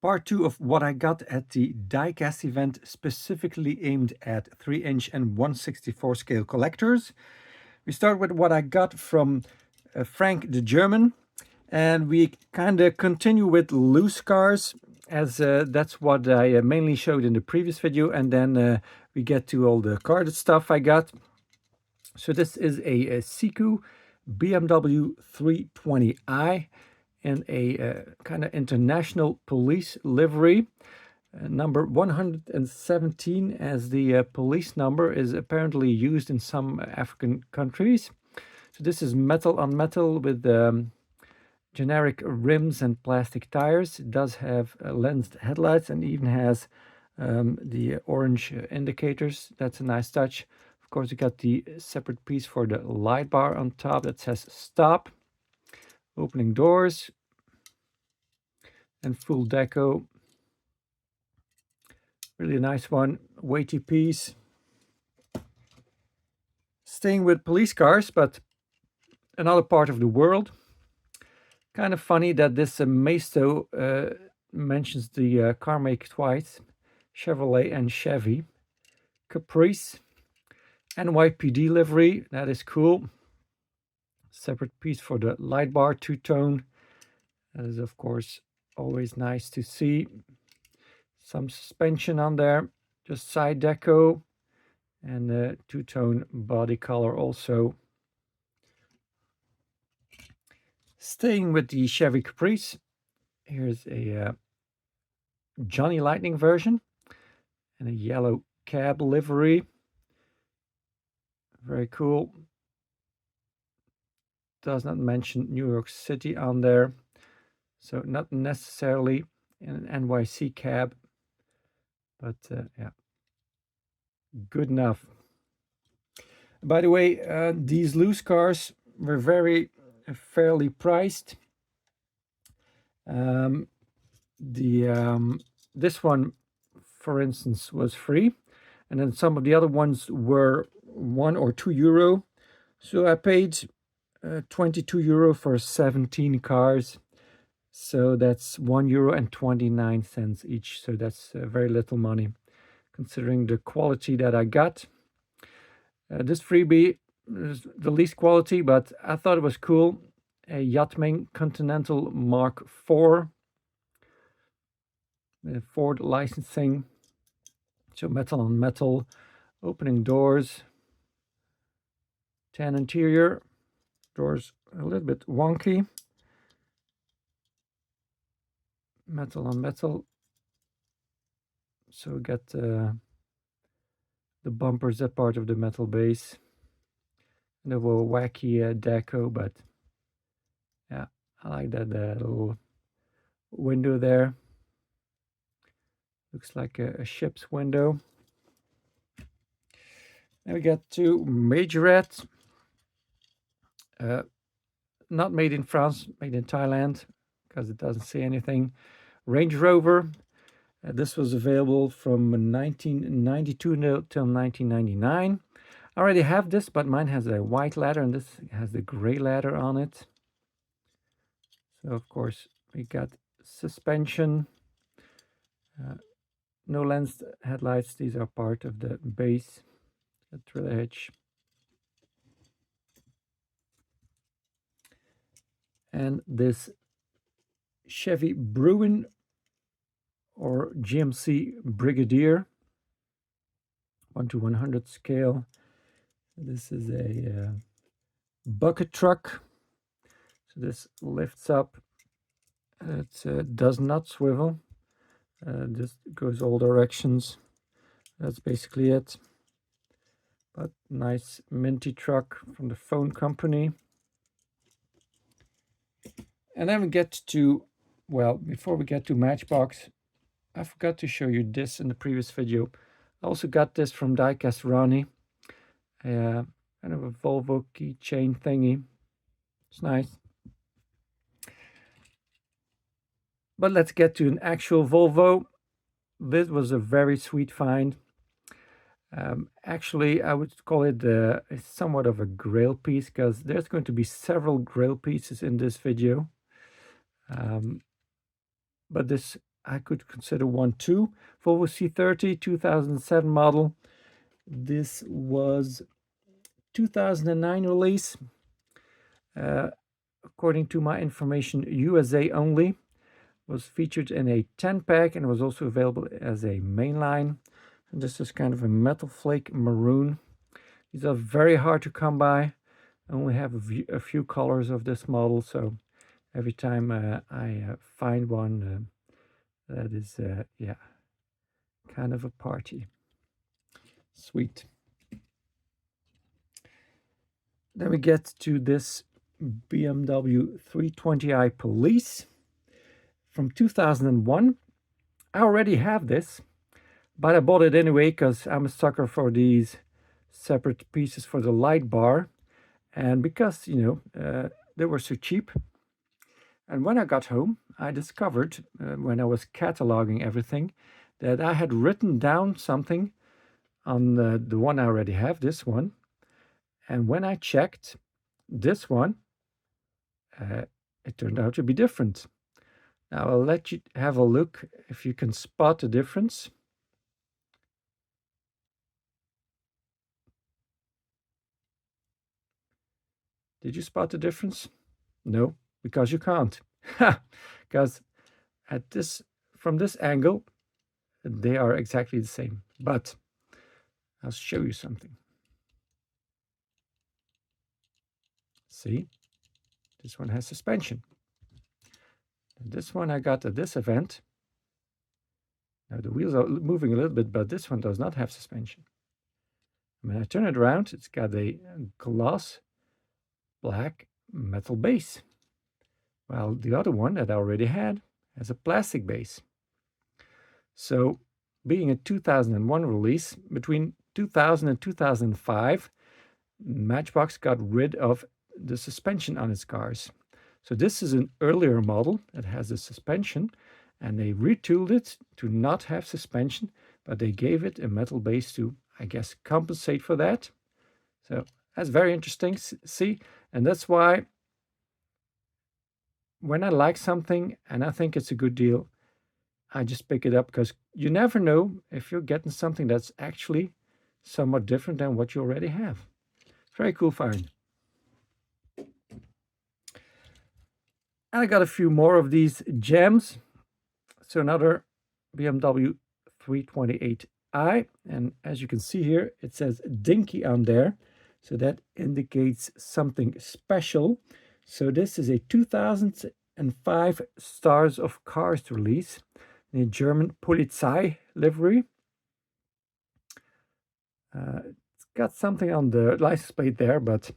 Part 2 of what I got at the Diecast event, specifically aimed at 3-inch and 1/64 scale collectors. We start with what I got from Frank the German, and we kind of continue with loose cars, as that's what I mainly showed in the previous video, and then we get to all the carded stuff I got. So this is a Siku BMW 320i in a kind of international police livery. Number 117 as the police number is apparently used in some African countries. So this is metal on metal with generic rims and plastic tires. It does have lensed headlights and even has the orange indicators. That's a nice touch. Of course, you got the separate piece for the light bar on top that says stop. Opening doors and full deco. Really nice one, weighty piece. Staying with police cars, but another part of the world. Kind of funny that this Maisto mentions the car make twice, Chevrolet and Chevy. Caprice, NYPD livery, that is cool. Separate piece for the light bar, two-tone. That is, of course, always nice to see. Some suspension on there, just side deco, and a two-tone body color also. Staying with the Chevy Caprice, here's a Johnny Lightning version and a yellow cab livery. Very cool. Does not mention New York City on there, so not necessarily an NYC cab, but yeah, good enough. By the way, these loose cars were very fairly priced. This one, for instance, was free, and then some of the other ones were €1 or €2. So I paid 22 euro for 17 cars, so that's €1.29 each. So that's very little money considering the quality that I got. This freebie is the least quality, but I thought it was cool. A Yachtming Continental Mark IV, Ford licensing, so metal on metal, opening doors, tan interior, doors a little bit wonky, metal on metal. So we got the bumpers, that part of the metal base, and a little wacky deco, but yeah, I like that little window there. Looks like a ship's window. Then we get to Majorette. Not made in France, made in Thailand, because it doesn't say anything. Range Rover. This was available from 1992 till 1999. I already have this, but mine has a white leather, and this has the gray leather on it. So, of course, we got suspension. No lensed headlights. These are part of the base. A trailer hitch. And this Chevy Bruin or GMC Brigadier 1/100 scale. This is a bucket truck. So this lifts up. It does not swivel. This goes all directions. That's basically it. But nice minty truck from the phone company. And then we get to, well, before we get to Matchbox, I forgot to show you this in the previous video. I also got this from Diecast Ronnie. Kind of a Volvo keychain thingy. It's nice. But let's get to an actual Volvo. This was a very sweet find. Actually, I would call it somewhat of a grail piece, because there's going to be several grail pieces in this video. But this I could consider one too. Volvo C30, 2007 model. This was 2009 release. According to my information, USA only. Was featured in a 10-pack and was also available as a mainline. And this is kind of a metal flake maroon. These are very hard to come by. I only have a few colors of this model, so every time I find one, that is, yeah, kind of a party. Sweet. Then we get to this BMW 320i Police from 2001. I already have this, but I bought it anyway because I'm a sucker for these separate pieces for the light bar, and because, you know, they were so cheap. And when I got home, I discovered, when I was cataloging everything, that I had written down something on the one I already have, this one. And when I checked this one, it turned out to be different. Now I'll let you have a look if you can spot the difference. Did you spot the difference? No, because you can't. Because at this, from this angle, they are exactly the same. But I'll show you something. See, this one has suspension. And this one I got at this event. Now the wheels are moving a little bit, but this one does not have suspension. When I turn it around, it's got a gloss black metal base, while the other one that I already had has a plastic base. So, being a 2001 release, between 2000 and 2005, Matchbox got rid of the suspension on its cars. So this is an earlier model that has the suspension, and they retooled it to not have suspension, but they gave it a metal base to, I guess, compensate for that. So that's very interesting, see? And that's why when I like something and I think it's a good deal, I just pick it up, because you never know if you're getting something that's actually somewhat different than what you already have. Very cool find. And I got a few more of these gems. So another BMW 328i, and as you can see here, it says Dinky on there. So that indicates something special. So this is a 2005 Stars of Cars release in a German Polizei livery. It's got something on the license plate there, but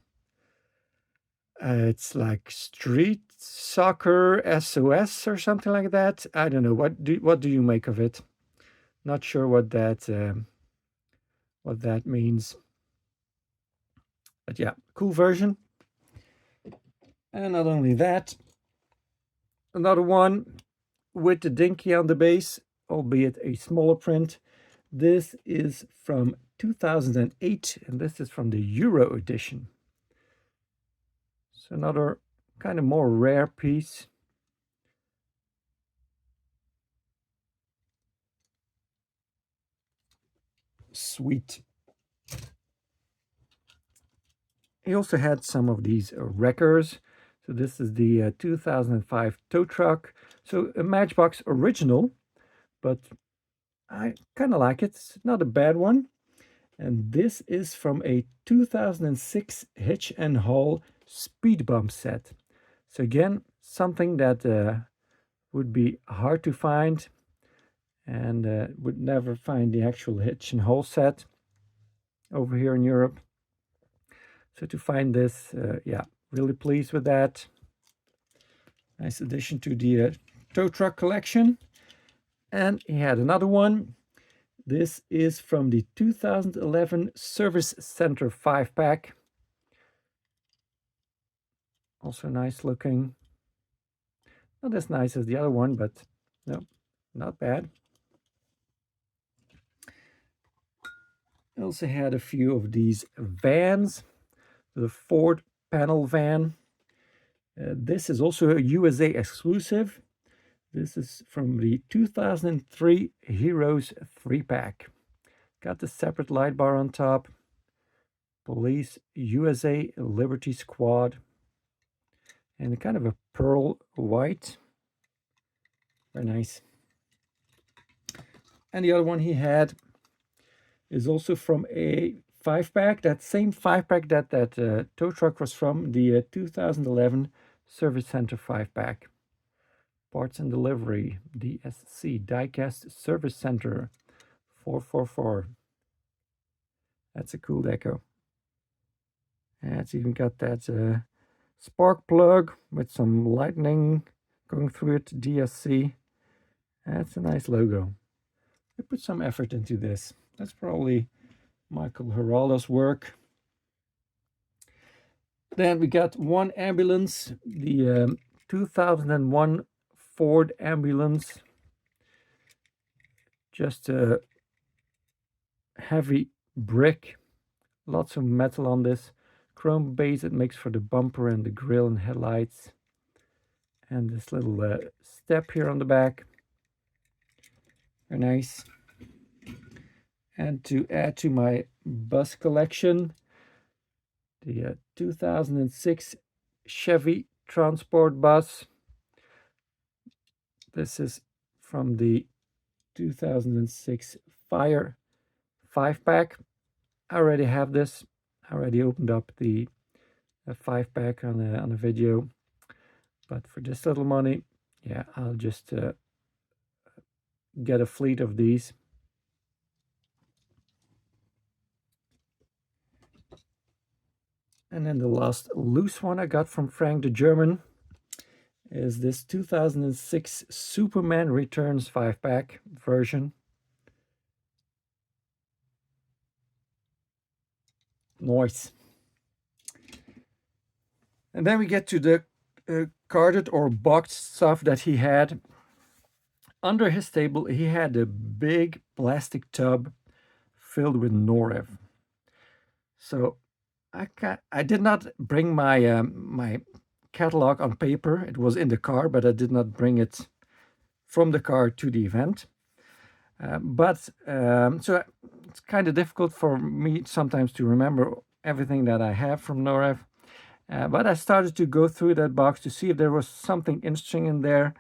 it's like Street Soccer SOS or something like that. I don't know. What do you make of it? Not sure what that means. But yeah, cool version. And not only that, another one with the Dinky on the base, albeit a smaller print. This is from 2008, and this is from the Euro edition. So another kind of more rare piece. Sweet. He also had some of these wreckers. So this is the 2005 tow truck. So a Matchbox original, but I kind of like it. It's not a bad one. And this is from a 2006 hitch and haul speed bump set. So again, something that would be hard to find, and would never find the actual hitch and haul set over here in Europe. So to find this, yeah, really pleased with that. Nice addition to the tow truck collection. And he had another one. This is from the 2011 Service Center 5-pack. Also nice looking. Not as nice as the other one, but no, not bad. I also had a few of these vans. The Ford panel van. This is also a USA exclusive. This is from the 2003 Heroes 3-pack. Got the separate light bar on top. Police USA Liberty Squad. And kind of a pearl white. Very nice. And the other one he had is also from a 5-pack. That same 5-pack that tow truck was from, the 2011 Service Center 5-pack. Parts and Delivery, DSC, Diecast Service Center, 444. That's a cool deco. And it's even got that spark plug with some lightning going through it, DSC. That's a nice logo. They put some effort into this. That's probably Michael Geraldo's work. Then we got one ambulance, the 2001 Ford ambulance. Just a heavy brick, lots of metal on this. Chrome base that makes for the bumper and the grille and headlights. And this little step here on the back. Very nice. And to add to my bus collection, the 2006 Chevy Transport bus. This is from the 2006 Fire 5-pack. I already have this. I already opened up the 5-pack on a video. But for this little money, yeah, I'll just get a fleet of these. And then the last loose one I got from Frank the German is this 2006 Superman Returns 5-pack version. Nice. And then we get to the carded or boxed stuff that he had. Under his table, he had a big plastic tub filled with Norev. So I did not bring my my catalog on paper. It was in the car, but I did not bring it from the car to the event. So it's kind of difficult for me sometimes to remember everything that I have from Norev. But I started to go through that box to see if there was something interesting in there.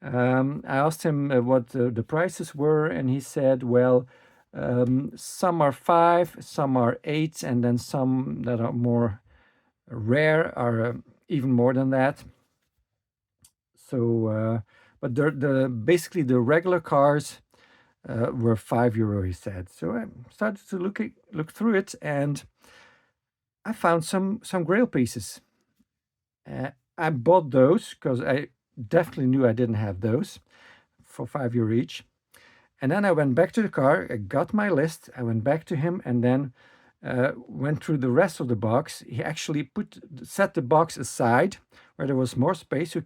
I asked him what the prices were, and he said, well, some are 5, some are 8, and then some that are more rare are even more than that. So, but basically the regular cars were €5, he said. So I started to look through it, and I found some grail pieces. I bought those because I definitely knew I didn't have those for €5 each. And then I went back to the car, I got my list, I went back to him, and then went through the rest of the box. He actually set the box aside where there was more space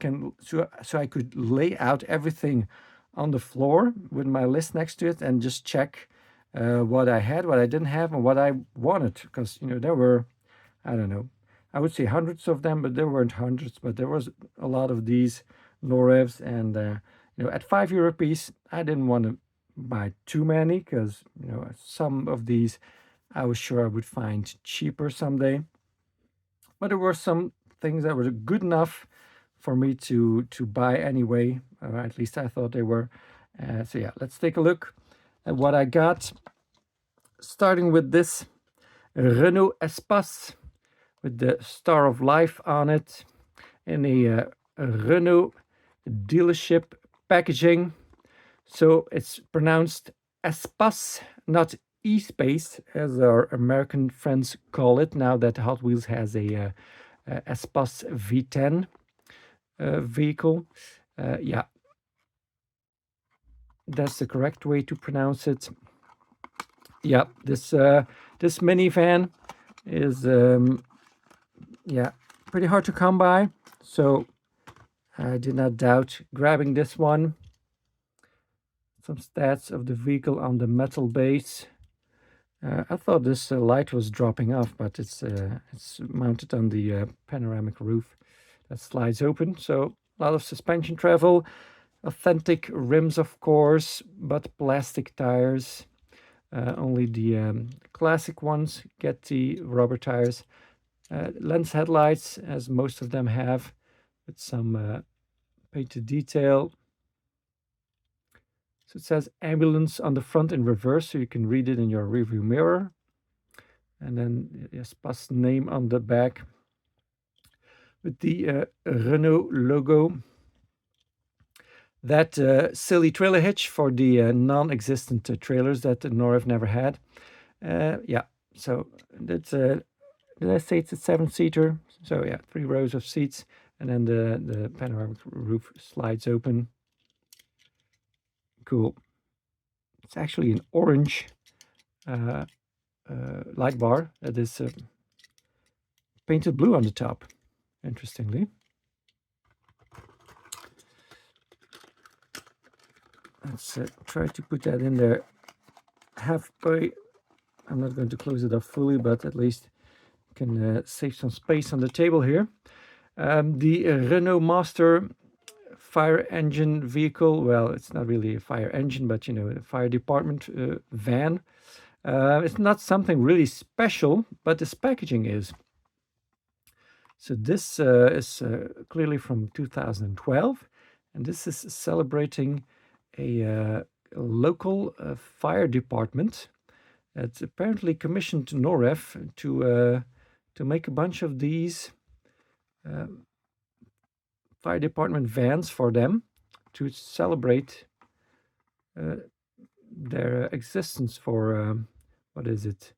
so I could lay out everything on the floor with my list next to it and just check what I had, what I didn't have, and what I wanted. Because, there were, I don't know, I would say hundreds of them, but there weren't hundreds, but there was a lot of these Norevs. And, at €5 a piece, I didn't want to buy too many because, some of these I was sure I would find cheaper someday. But there were some things that were good enough for me to buy anyway, or at least I thought they were. So yeah, let's take a look at what I got. Starting with this Renault Espace with the Star of Life on it in a Renault dealership packaging. So it's pronounced Espace, not E-Space, as our American friends call it, now that Hot Wheels has a Espace V10 vehicle. Yeah, that's the correct way to pronounce it. Yeah, this minivan is pretty hard to come by, so I did not doubt grabbing this one. Some stats of the vehicle on the metal base. I thought this light was dropping off, but it's mounted on the panoramic roof that slides open. So a lot of suspension travel, Authentic rims, of course, but plastic tires. Only the classic ones get the rubber tires. Lens headlights, as most of them have, with some painted detail. So it says ambulance on the front in reverse, so you can read it in your rearview mirror. And then Espas name on the back with the Renault logo. That silly trailer hitch for the non-existent trailers that Norev never had. Yeah, so that's did I say it's a 7-seater? So yeah, 3 rows of seats, and then the panoramic roof slides open. Cool. It's actually an orange light bar that is painted blue on the top, interestingly. Let's try to put that in there halfway. I'm not going to close it up fully, but at least can save some space on the table here. The Renault Master fire engine vehicle. Well, it's not really a fire engine, but you know, a fire department van. It's not something really special, but this packaging is. So this is clearly from 2012, and this is celebrating a local fire department that's apparently commissioned Norev to make a bunch of these fire department vans for them to celebrate their existence for what is it,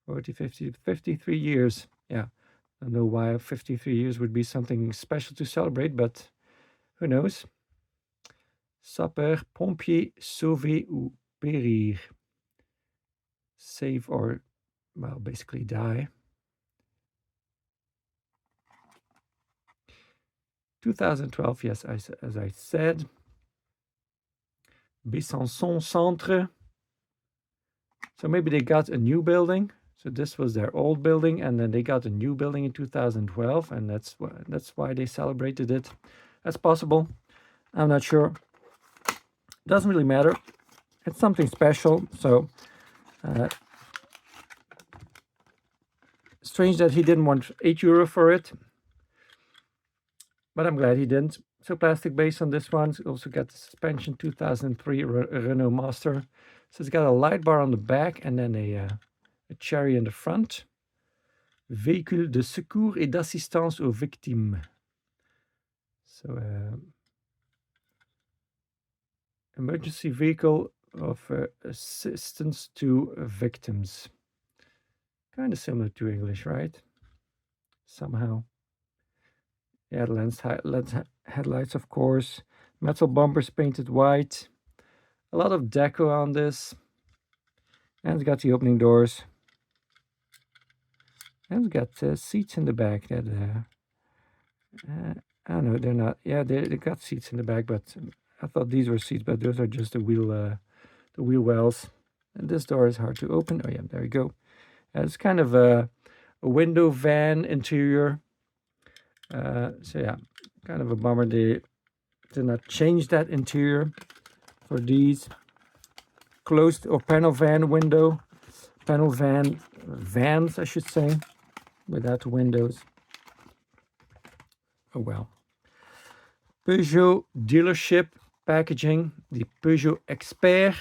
40, 50, 53 years. Yeah, I don't know why 53 years would be something special to celebrate, but who knows. Sapeur, pompier, sauver ou périr. Save or, well, basically die. 2012, yes, as I said. Besançon Centre. So maybe they got a new building. So this was their old building, and then they got a new building in 2012, and that's why they celebrated it. That's possible. I'm not sure. Doesn't really matter. It's something special. So strange that he didn't want €8 for it, but I'm glad he didn't. So plastic base on this one. Also got the suspension 2003 Renault Master. So it's got a light bar on the back and then a cherry in the front. Véhicule de secours et d'assistance aux victimes. So emergency vehicle of assistance to victims. Kind of similar to English, right? Somehow. Yeah, lens headlights, of course. Metal bumpers painted white. A lot of deco on this. And it's got the opening doors. And it's got seats in the back that I don't know, they're not. Yeah, they got seats in the back, but I thought these were seats, but those are just the wheel wells. And this door is hard to open. Oh yeah, there you go. It's kind of a window van interior. So yeah, kind of a bummer they did not change that interior for these. Closed or panel van window. Panel vans, I should say, without windows. Oh well. Peugeot dealership packaging, the Peugeot Expert,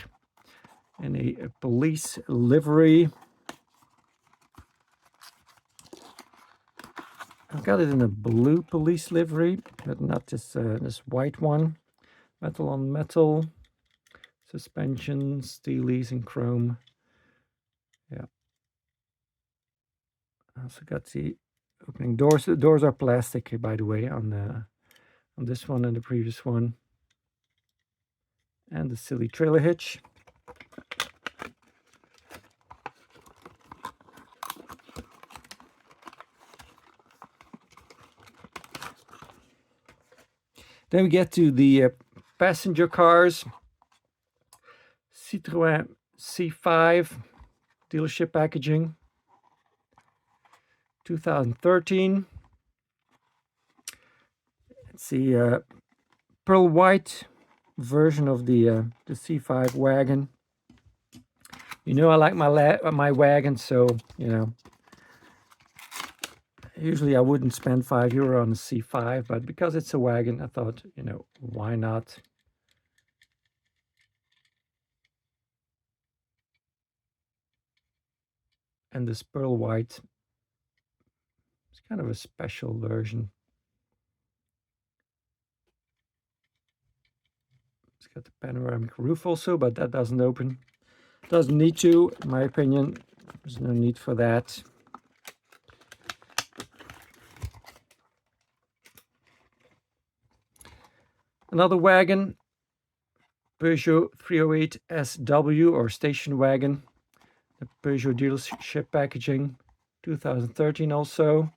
and a police livery. I've got it in a blue police livery, but not this this white one. Metal on metal, suspension, steelies and chrome. Yeah. I also got the opening doors. The doors are plastic, by the way, on this one and the previous one. And the silly trailer hitch. Then we get to the passenger cars. Citroën C5 dealership packaging. 2013. Let's see, pearl white version of the C5 wagon. You know I like my wagon, so you know. Usually I wouldn't spend €5 on a C5, but because it's a wagon, I thought, you know, why not? And this pearl white is kind of a special version. It's got the panoramic roof also, but that doesn't open. Doesn't need to, in my opinion. There's no need for that. Another wagon, Peugeot 308 SW or station wagon. The Peugeot dealership packaging, 2013 also.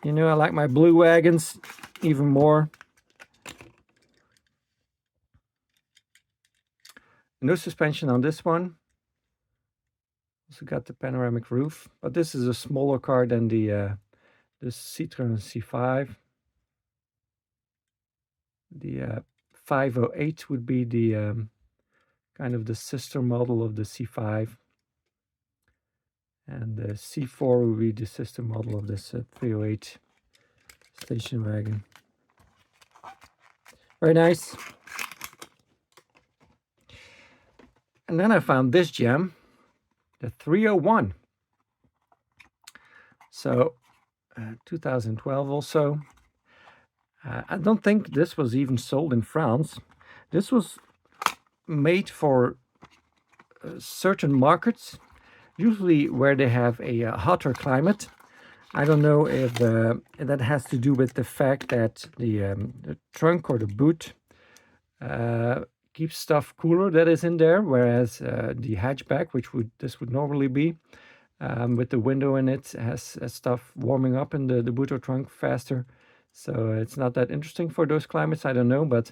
You know, I like my blue wagons even more. No suspension on this one. Also got the panoramic roof, but this is a smaller car than the Citroën C5. The 508 would be the kind of the sister model of the C5, and the C4 would be the sister model of this 308 station wagon. Very nice. And then I found this gem, the 301. So 2012 also. I don't think this was even sold in France. This was made for certain markets, usually where they have a hotter climate. I don't know if that has to do with the fact that the trunk or the boot keeps stuff cooler that is in there, whereas the hatchback, which this would normally be, with the window in it, has stuff warming up in the boot or trunk faster. So it's not that interesting for those climates. I don't know, but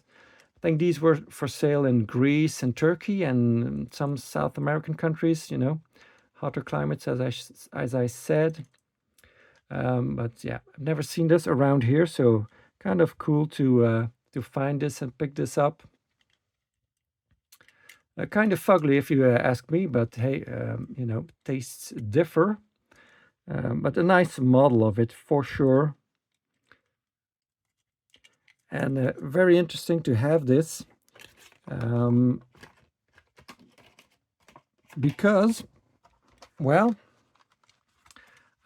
I think these were for sale in Greece and Turkey and some South American countries, you know, hotter climates, as I said. But yeah, I've never seen this around here, so kind of cool to find this and pick this up. Kind of fugly if you ask me, but hey, you know, tastes differ. But a nice model of it for sure. And very interesting to have this because, well,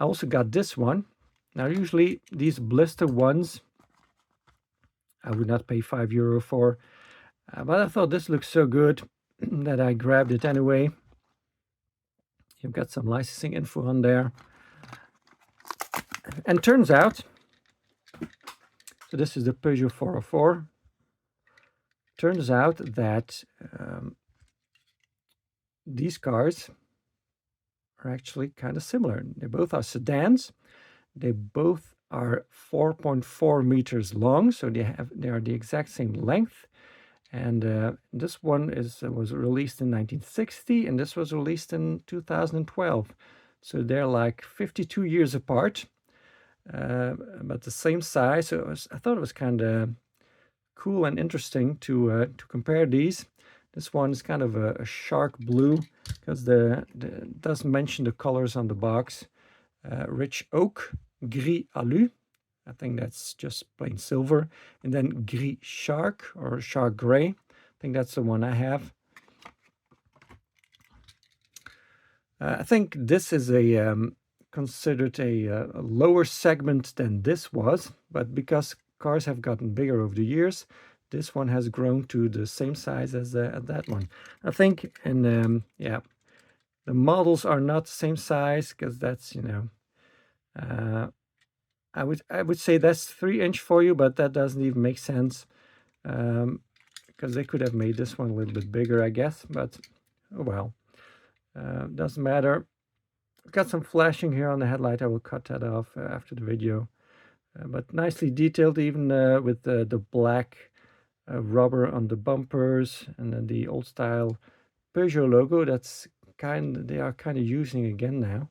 I also got this one. Now, usually these blister ones, I would not pay €5 for, but I thought this looks so good that I grabbed it anyway. You've got some licensing info on there. And turns out, so this is the Peugeot 404. Turns out that these cars are actually kind of similar. They both are sedans. They both are 4.4 meters long, so they are the exact same length. And this one was released in 1960, and this was released in 2012. So they're like 52 years apart, but the same size. So I thought it was kind of cool and interesting to compare these. This one is kind of a shark blue because it doesn't mention the colors on the box. Rich oak, gris alu. I think that's just plain silver. And then gris shark or shark gray. I think that's the one I have. I think this is considered a lower segment than this was, but because cars have gotten bigger over the years, this one has grown to the same size as that one. I think, and yeah, the models are not the same size because that's, you know, I would say that's 3-inch for you, but that doesn't even make sense because they could have made this one a little bit bigger, I guess. But oh well, doesn't matter. Got some flashing here on the headlight. I will cut that off after the video. But nicely detailed, even with the black rubber on the bumpers, and then the old style Peugeot logo. They are kind of using again now.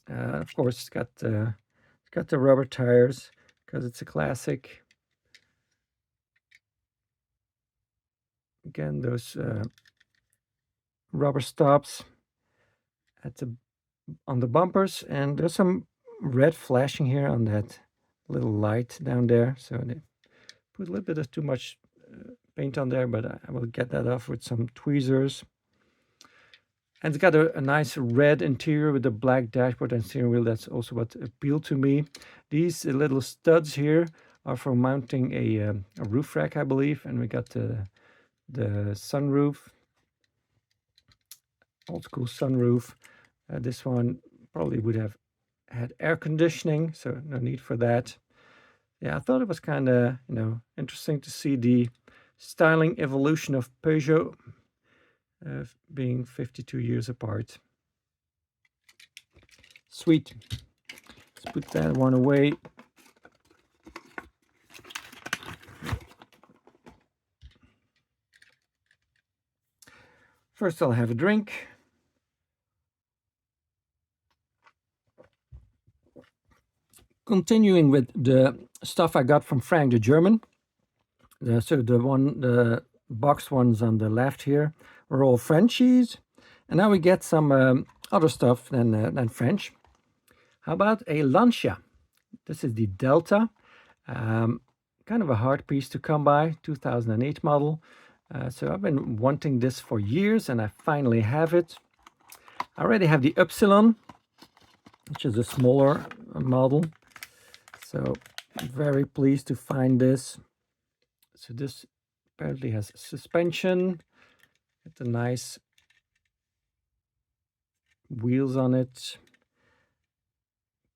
Of course, it's got the rubber tires, because it's a classic. Again, those rubber stops on the bumpers, and there's some red flashing here on that little light down there. So they put a little bit of too much paint on there, but I will get that off with some tweezers. And it's got a nice red interior with a black dashboard and steering wheel. That's also what appealed to me. These little studs here are for mounting a roof rack, I believe. And we got the sunroof, old school sunroof. This one probably would have had air conditioning, so no need for that. Yeah, I thought it was kind of, interesting to see the styling evolution of Peugeot being 52 years apart. Sweet. Let's put that one away. First, I'll have a drink. Continuing with the stuff I got from Frank the German. So the boxed ones on the left here are all Frenchies. And now we get some other stuff than French. How about a Lancia? This is the Delta. Kind of a hard piece to come by, 2008 model. So I've been wanting this for years, and I finally have it. I already have the Upsilon, which is a smaller model. So I'm very pleased to find this. So this apparently has suspension with the nice wheels on it.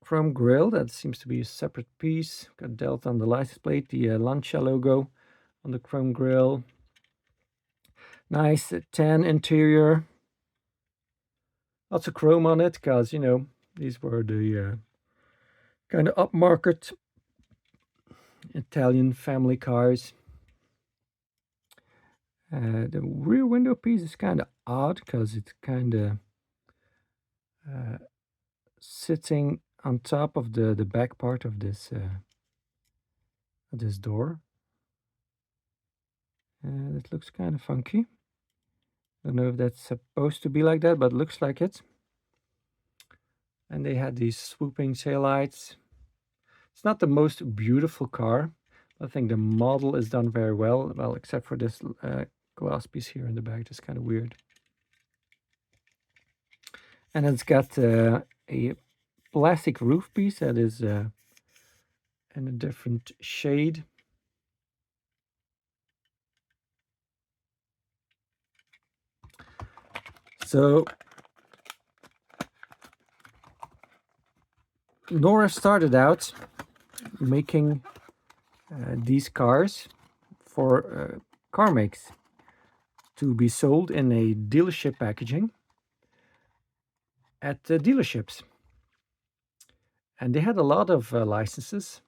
Chrome grille, that seems to be a separate piece. Got Delta on the license plate, the Lancia logo on the chrome grille. Nice tan interior. Lots of chrome on it, because, these were the kind of upmarket Italian family cars. The rear window piece is kind of odd, because it's kind of sitting on top of the back part of this door. It looks kind of funky. I don't know if that's supposed to be like that, but it looks like it. And they had these swooping taillights. It's not the most beautiful car. I think the model is done very well. Well, except for this glass piece here in the back. That's kind of weird. And it's got a plastic roof piece that is in a different shade. So Norev started out making these cars for car makes to be sold in a dealership packaging at dealerships. And they had a lot of licenses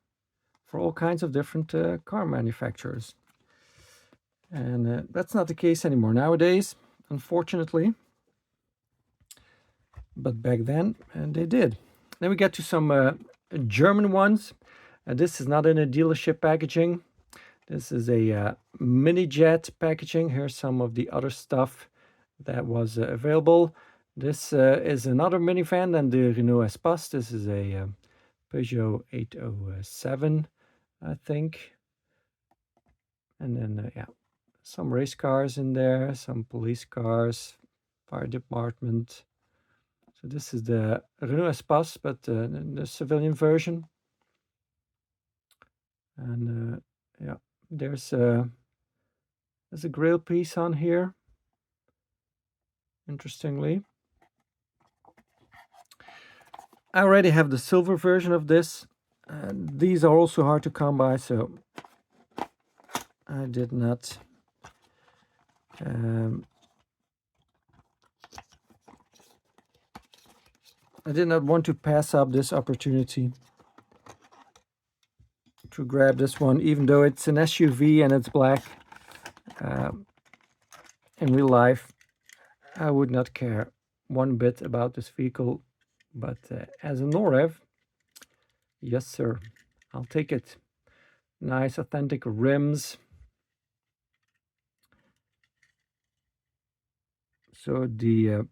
for all kinds of different car manufacturers. And that's not the case anymore nowadays, unfortunately. But back then, they did. Then we get to some German ones. This is not in a dealership packaging. This is a mini jet packaging. Here's some of the other stuff that was available. This is another minivan than the Renault Espace. This is a Peugeot 807, I think. And then, some race cars in there, some police cars, fire department. So this is the Renault Espace, but the civilian version. And there's a grille piece on here, interestingly. I already have the silver version of this. These are also hard to come by, so I did not want to pass up this opportunity to grab this one, even though it's an SUV and it's black. In real life, I would not care one bit about this vehicle, but as a Norev, yes sir, I'll take it. Nice authentic rims. So the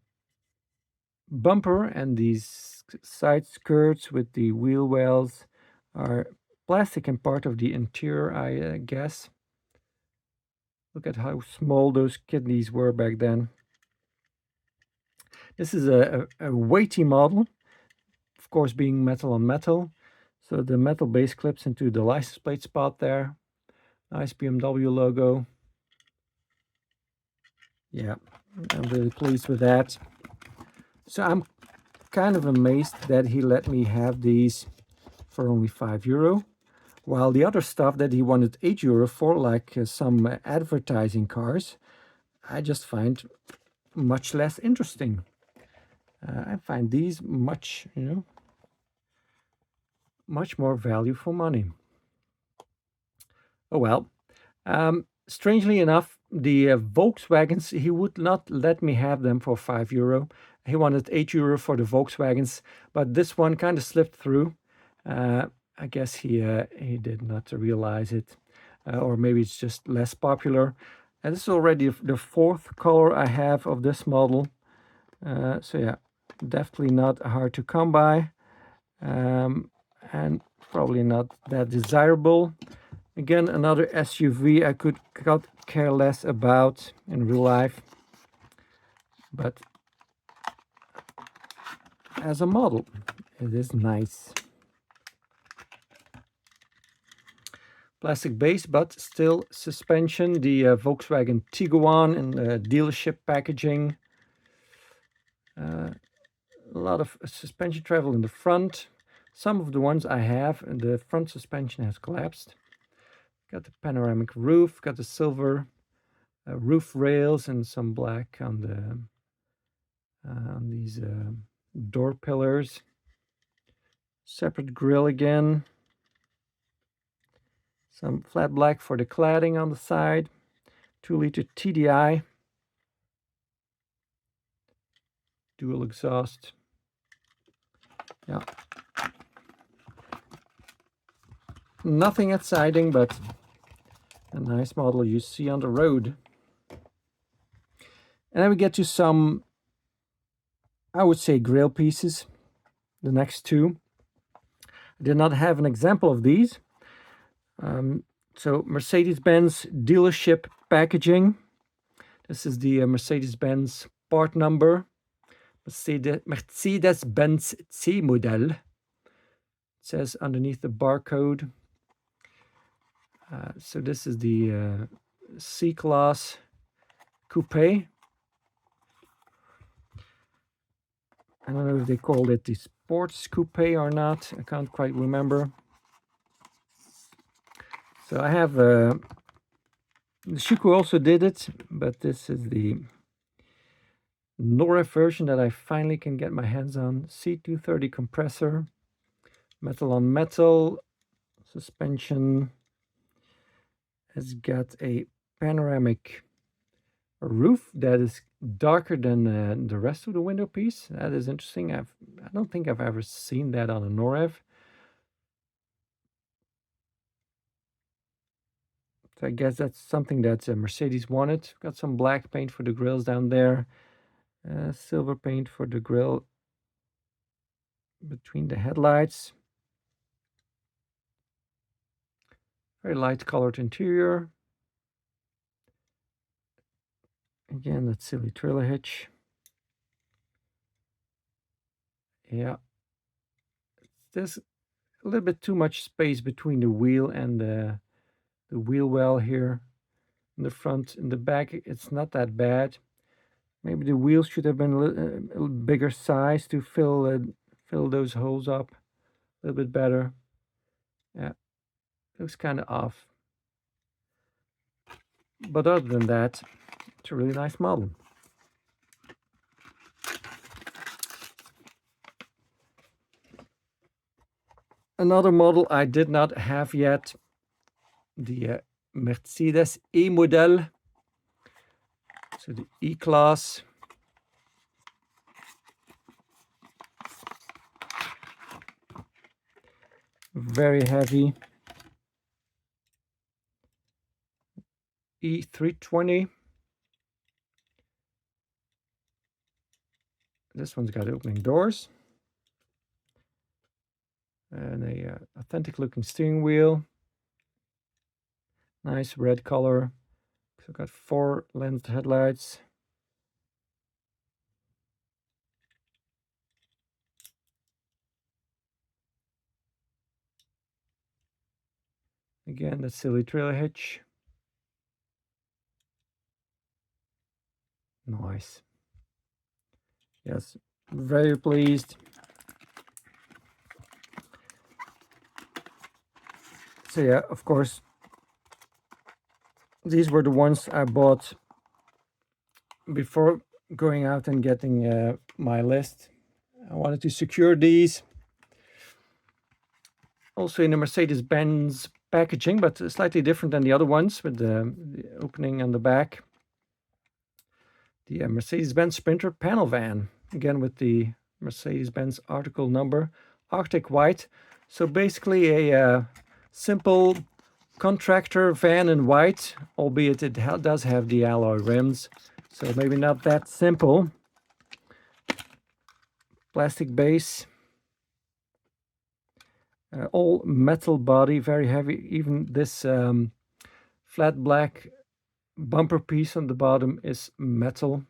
bumper and these side skirts with the wheel wells are plastic and part of the interior, I guess. Look at how small those kidneys were back then. This is a weighty model, of course being metal on metal. So the metal base clips into the license plate spot there. Nice BMW logo. Yeah, I'm really pleased with that. So I'm kind of amazed that he let me have these for only €5, while the other stuff that he wanted €8 for, like some advertising cars, I just find much less interesting. I find these much, much more value for money. Oh well. Strangely enough, the Volkswagens, he would not let me have them for €5. He wanted €8 for the Volkswagens, but this one kind of slipped through. I guess he did not realize it, or maybe it's just less popular. And this is already the fourth color I have of this model. So yeah, definitely not hard to come by, and probably not that desirable. Again, another SUV I could care less about in real life, but as a model, it is nice. Plastic base, but still suspension. The Volkswagen Tiguan in dealership packaging. A lot of suspension travel in the front. Some of the ones I have, the front suspension has collapsed. Got the panoramic roof, got the silver roof rails and some black on these door pillars. Separate grille again. Some flat black for the cladding on the side. 2-liter TDI. Dual exhaust. Yeah. Nothing exciting, but a nice model you see on the road. And then we get to some, I would say, grille pieces. The next two. I did not have an example of these. So Mercedes-Benz dealership packaging. This is the Mercedes-Benz part number. Mercedes-Benz C-Modell. It says underneath the barcode. So this is the C-Class Coupe. I don't know if they called it the Sports Coupe or not. I can't quite remember. So I have the Siku also did it, but this is the Norev version that I finally can get my hands on. C230 compressor, metal on metal, suspension. Has got a panoramic roof that is darker than the rest of the window piece. That is interesting. I don't think I've ever seen that on a Norev. So I guess that's something that Mercedes wanted. Got some black paint for the grills down there. Silver paint for the grill between the headlights. Very light colored interior. Again, that silly trailer hitch. Yeah. There's a little bit too much space between the wheel and the wheel well here. In the front, in the back, it's not that bad. Maybe the wheels should have been a little bigger size to fill those holes up a little bit better. Yeah, looks kind of off. But other than that, it's a really nice model. Another model I did not have yet, the Mercedes E-Modell. So the E-Class. very heavy E320. This one's got opening doors. And a authentic looking steering wheel. Nice red color. So got 4 lensed headlights. Again, the silly trailer hitch. Nice. Yes, very pleased. So yeah, of course, these were the ones I bought before going out and getting my list. I wanted to secure these. Also in the Mercedes-Benz packaging, but slightly different than the other ones with the opening on the back. The Mercedes-Benz Sprinter panel van, again with the Mercedes-Benz article number, Arctic White. So basically a simple contractor van in white, albeit it does have the alloy rims, so maybe not that simple. Plastic base, all metal body, very heavy. Even this flat black bumper piece on the bottom is metal.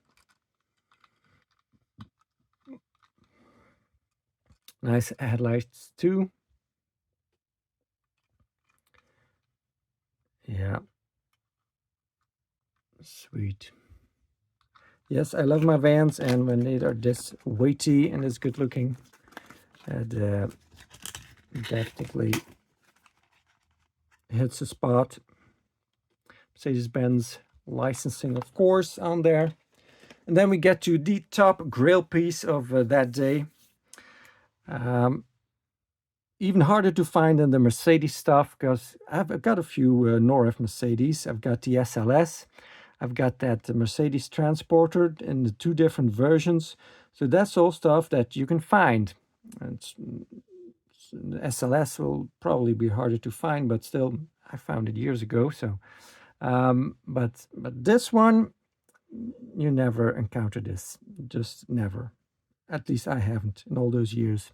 Nice headlights too. Yeah. Sweet. Yes, I love my vans, and when they are this weighty and this good looking, it definitely hits the spot. Mercedes-Benz licensing, of course, on there. And then we get to the top grill piece of that day. Even harder to find than the Mercedes stuff, because I've got a few Norev Mercedes. I've got the SLS. I've got that Mercedes Transporter in the 2 different versions. So that's all stuff that you can find. The SLS will probably be harder to find, but still, I found it years ago. So, but this one, you never encounter this, just never. At least I haven't in all those years.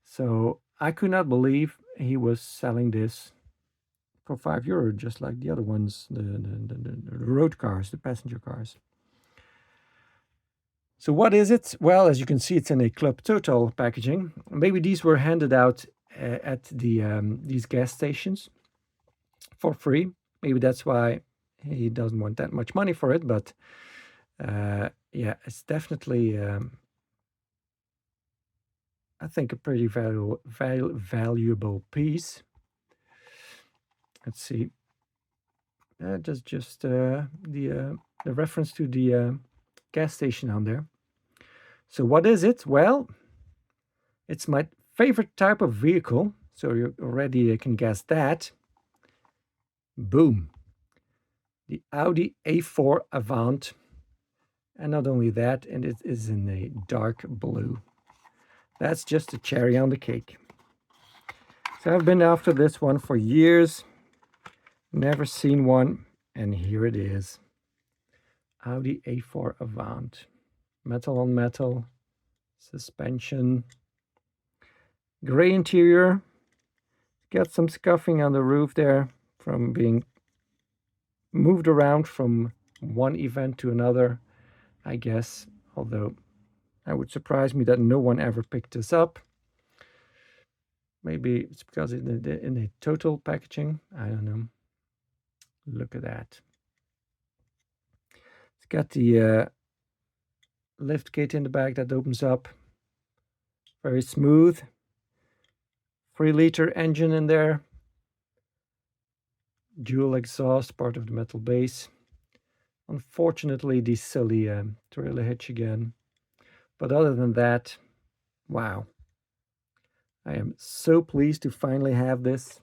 So I could not believe he was selling this for €5, just like the other ones, the road cars, the passenger cars. So what is it? Well, as you can see, it's in a Club Total packaging. Maybe these were handed out at these gas stations for free. Maybe that's why he doesn't want that much money for it. But yeah, it's definitely, I think, a pretty valuable piece. Let's see. Just the reference to the gas station on there. So what is it? Well, it's my favorite type of vehicle. So you already can guess that. Boom. The Audi A4 Avant. And not only that, and it is in a dark blue. That's just a cherry on the cake. So I've been after this one for years. Never seen one. And here it is. Audi A4 Avant. Metal on metal. Suspension. Gray interior. Got some scuffing on the roof there from being moved around from one event to another, I guess. Although it would surprise me that no one ever picked this up. Maybe it's because in the total packaging. I don't know. Look at that. It's got the lift gate in the back that opens up. Very smooth. 3-liter engine in there. Dual exhaust, part of the metal base. Unfortunately, the silly trailer hitch again. But other than that, wow. I am so pleased to finally have this.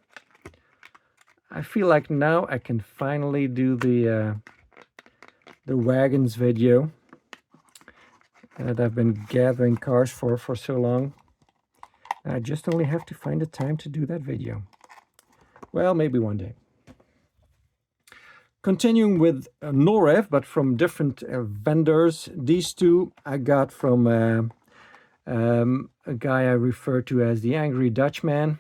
I feel like now I can finally do the wagons video that I've been gathering cars for so long. I just only have to find the time to do that video. Well, maybe one day. Continuing with Norev, but from different vendors. These two I got from a guy I refer to as the Angry Dutchman,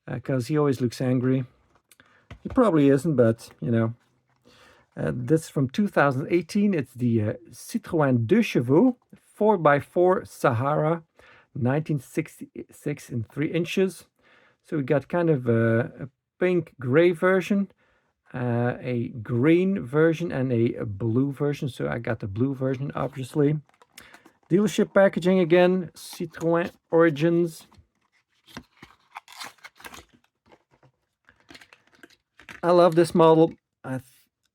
because he always looks angry. He probably isn't, but you know. This from 2018. It's the Citro&euml 4x4 Sahara, 1966 in 3 inches. So we got kind of a pink gray version, a green version, and a blue version. So I got the blue version, obviously. Dealership packaging again, Citroën Origins. I love this model. I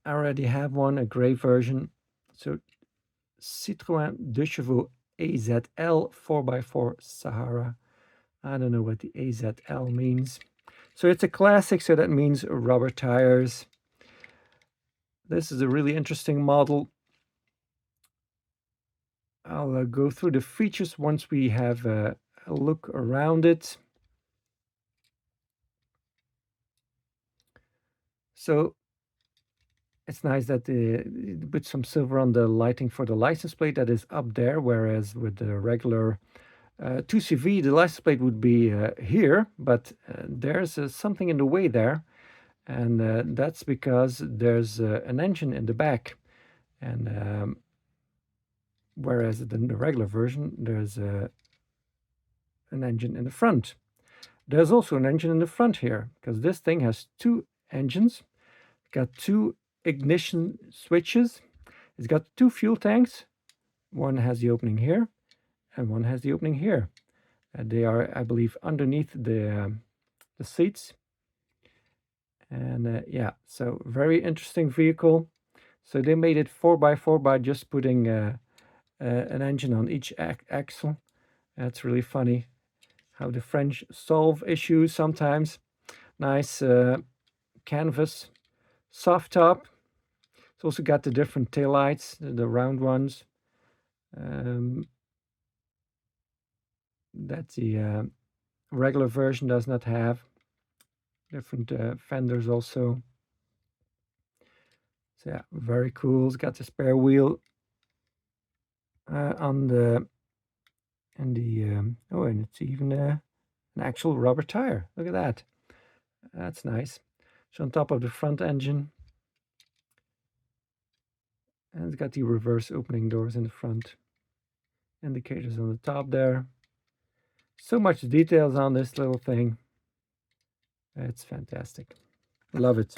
already have one, a gray version. So Citroën AZL 4x4 Sahara. I don't know what the AZL means. So it's a classic, so that means rubber tires. This is a really interesting model. I'll go through the features once we have a look around it. So it's nice that they put some silver on the lighting for the license plate that is up there, whereas with the regular 2CV, the license plate would be here, but there's something in the way there, and that's because there's an engine in the back, and whereas in the regular version, there's an engine in the front. There's also an engine in the front here, because this thing has 2 engines, got 2 ignition switches, it's got 2 fuel tanks. One has the opening here, and one has the opening here. They are, I believe, underneath the seats. And yeah, so very interesting vehicle. So they made it 4x4 by just putting an engine on each axle. That's really funny how the French solve issues sometimes. Nice canvas, soft top. It's also got the different taillights, the round ones. That the regular version does not have. Different fenders also. So yeah, very cool. It's got the spare wheel on the, and the oh, and it's even an actual rubber tire. Look at that. That's nice. So on top of the front engine, and it's got the reverse opening doors in the front. Indicators on the top there. So much details on this little thing. It's fantastic. Love it.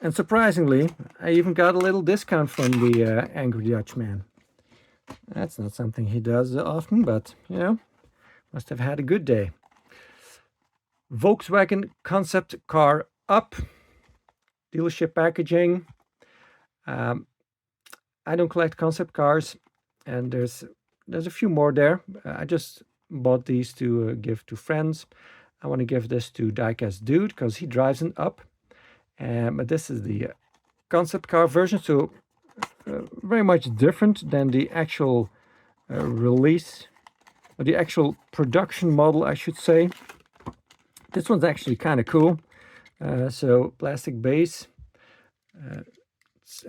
And surprisingly, I even got a little discount from the Angry Dutchman. That's not something he does often, but, you know, must have had a good day. Volkswagen concept car up. Dealership packaging. I don't collect concept cars, and there's a few more there. I just bought these to give to friends. I want to give this to Diecast Dude because he drives an up. But this is the concept car version, so very much different than the actual release, or the actual production model, I should say. This one's actually kind of cool. So plastic base,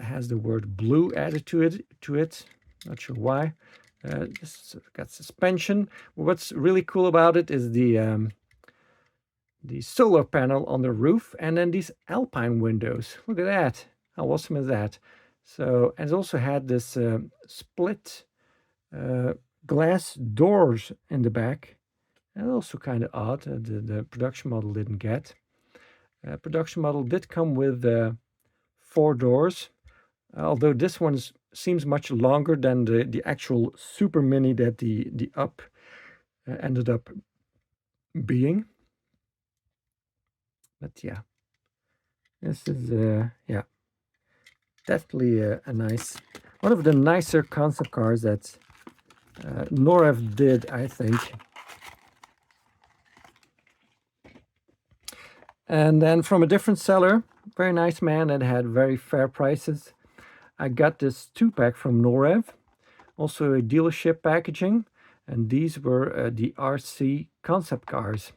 has the word blue added to it. Not sure why. This got suspension. What's really cool about it is the solar panel on the roof, and then these Alpine windows. Look at that. How awesome is that? So, and it also had this split glass doors in the back. And also kind of odd. The production model didn't get. Production model did come with 4 doors, although this one seems much longer than the actual Super Mini that the up ended up being. But yeah, this is yeah, definitely a nice, one of the nicer concept cars that Norev did, I think. And then from a different seller, very nice man that had very fair prices. I got this 2-pack from Norev, also a dealership packaging, and these were the RC concept cars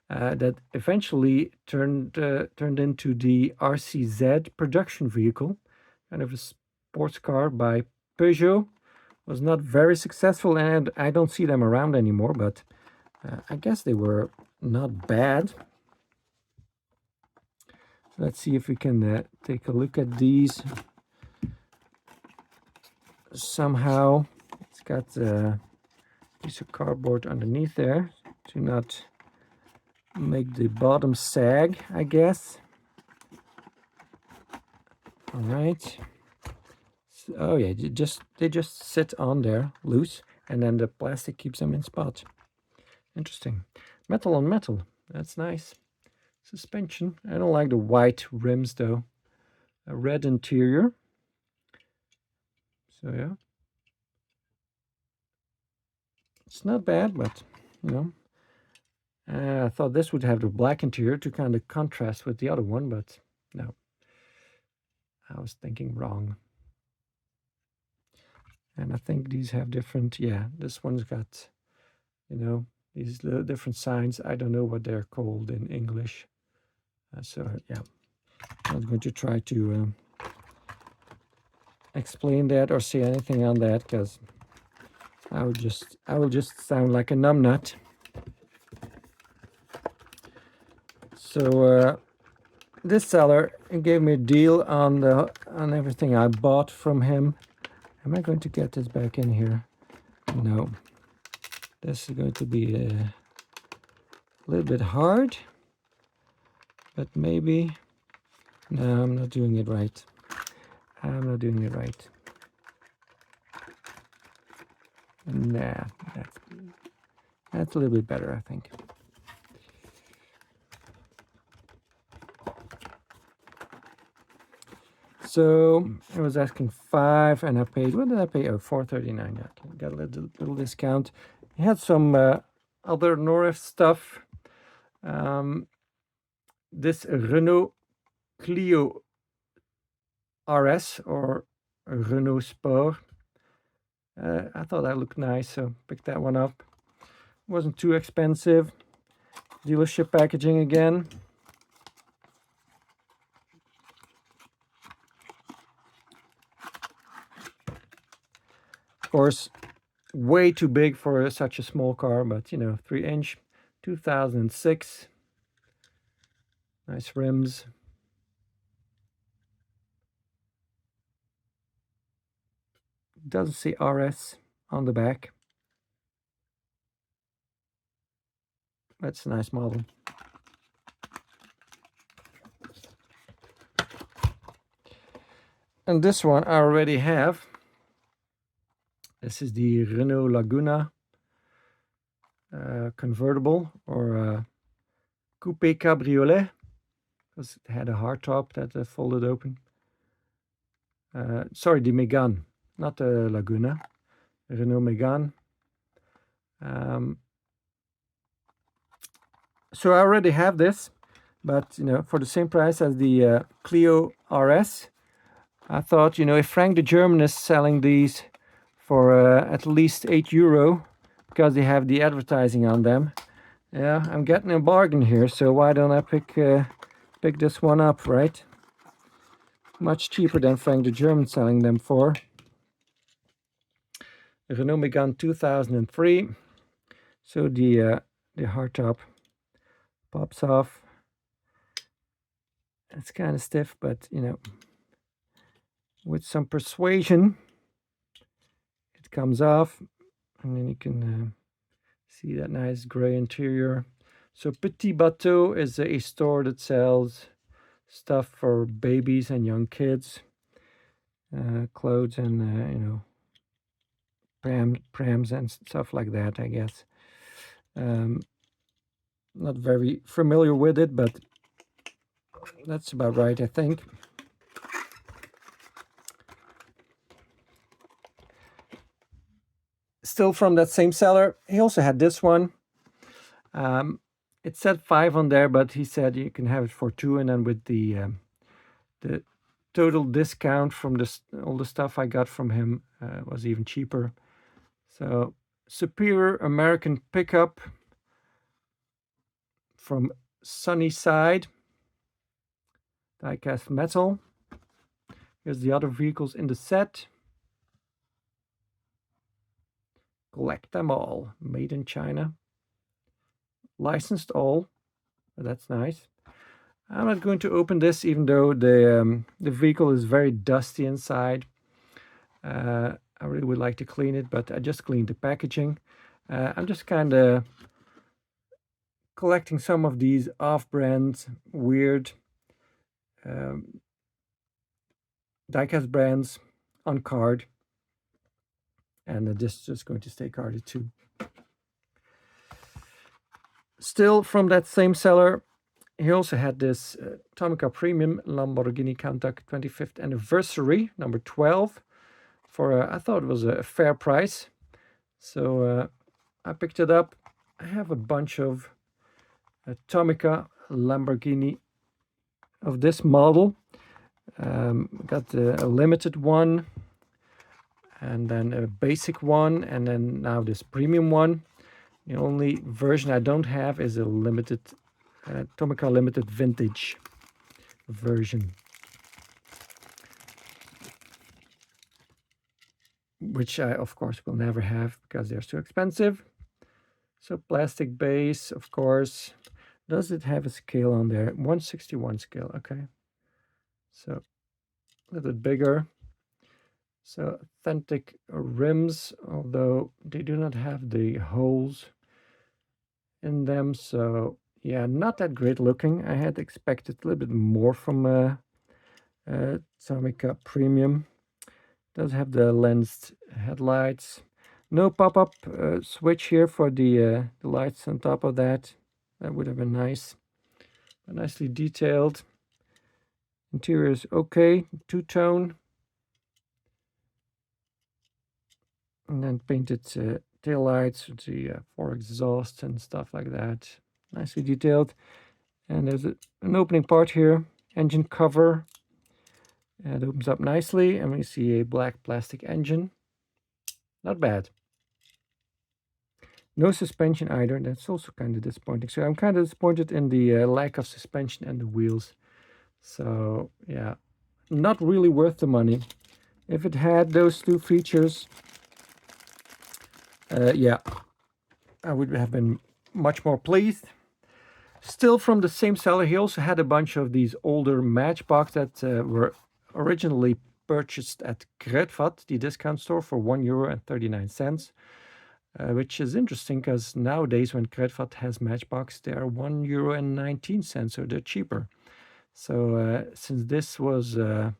that eventually turned into the RCZ production vehicle, kind of a sports car by Peugeot. Was not very successful, and I don't see them around anymore, but I guess they were not bad. Let's see if we can take a look at these. Somehow it's got a piece of cardboard underneath there to not make the bottom sag, I guess. All right. So, oh yeah, they just sit on there loose, and then the plastic keeps them in spot. Interesting. Metal on metal. That's nice. Suspension. I don't like the white rims though. A red interior. So yeah. It's not bad, but you know. I thought this would have the black interior to kind of contrast with the other one, but no. I was thinking wrong. And I think these have different, yeah, this one's got, you know, these little different signs. I don't know what they're called in English. So yeah, I'm not going to try to explain that or say anything on that, because I will just sound like a numbnut. So this seller gave me a deal on everything I bought from him. Am I going to get this back in here? No. This is going to be a little bit hard, but maybe. No, I'm not doing it right. I'm not doing it right. Nah, that's a little bit better, I think. So I was asking 5, and I paid. What did I pay? Oh, 4.39. Okay, got a little discount. He had some other Norev stuff. This Renault Clio RS or Renault Sport. I thought that looked nice, so picked that one up. Wasn't too expensive. Dealership packaging again. Of course, way too big for such a small car, but you know, 3-inch, 2006. Nice rims. Doesn't say RS on the back. That's a nice model. And this one I already have. This is the Renault Laguna convertible, or coupe cabriolet, because it had a hardtop that folded open. Sorry, the Megane, not the Laguna. Renault Megane. So I already have this, but you know, for the same price as the Clio RS, I thought, you know, if Frank the German is selling these for at least €8 because they have the advertising on them, yeah, I'm getting a bargain here. So why don't I pick this one up, right? Much cheaper than Frank the German selling them for. The Renault Megane 2003. So the hardtop pops off. It's kind of stiff, but you know, with some persuasion, it comes off, and then you can see that nice gray interior. So pt.2 is a store that sells stuff for babies and young kids, clothes and you know, prams and stuff like that, I guess. Not very familiar with it, but that's about right, I think. Still from that same seller, he also had this one. It said 5 on there, but he said you can have it for 2, and then with the total discount from all the stuff I got from him was even cheaper. So superior American pickup from Sunnyside, die-cast metal. Here's the other vehicles in the set. Collect them all, made in China. Licensed all, that's nice. I'm not going to open this, even though the vehicle is very dusty inside. I really would like to clean it, but I just cleaned the packaging. I'm just kind of collecting some of these off-brand, weird die-cast brands on card. And this is just going to stay carded too. Still from that same seller, he also had this Tomica Premium Lamborghini Countach 25th anniversary, number 12, for I thought it was a fair price. So I picked it up. I have a bunch of Tomica Lamborghini of this model. Got a limited one, and then a basic one, and then now this premium one. The only version I don't have is a limited Tomica limited vintage version, which I of course will never have because they're too expensive. So plastic base, of course. Does it have a scale on there? 161 scale, okay. So a little bit bigger. So authentic rims, although they do not have the holes in them. So yeah, not that great looking. I had expected a little bit more from Tomica Premium. Does have the lensed headlights. No pop-up switch here for the lights on top of that. That would have been nice. But nicely detailed. Interior is okay, two-tone. And then painted tail lights with the 4 exhaust and stuff like that. Nicely detailed. And there's an opening part here, engine cover. It opens up nicely, and we see a black plastic engine. Not bad. No suspension either. That's also kind of disappointing. So I'm kind of disappointed in the lack of suspension and the wheels. So yeah, not really worth the money. If it had those two features, yeah, I would have been much more pleased. Still from the same seller, he also had a bunch of these older Matchbox that were originally purchased at Kruidvat, the discount store, for €1.39. Which is interesting because nowadays when Kruidvat has Matchbox, they are €1.19, so they're cheaper. So since this was a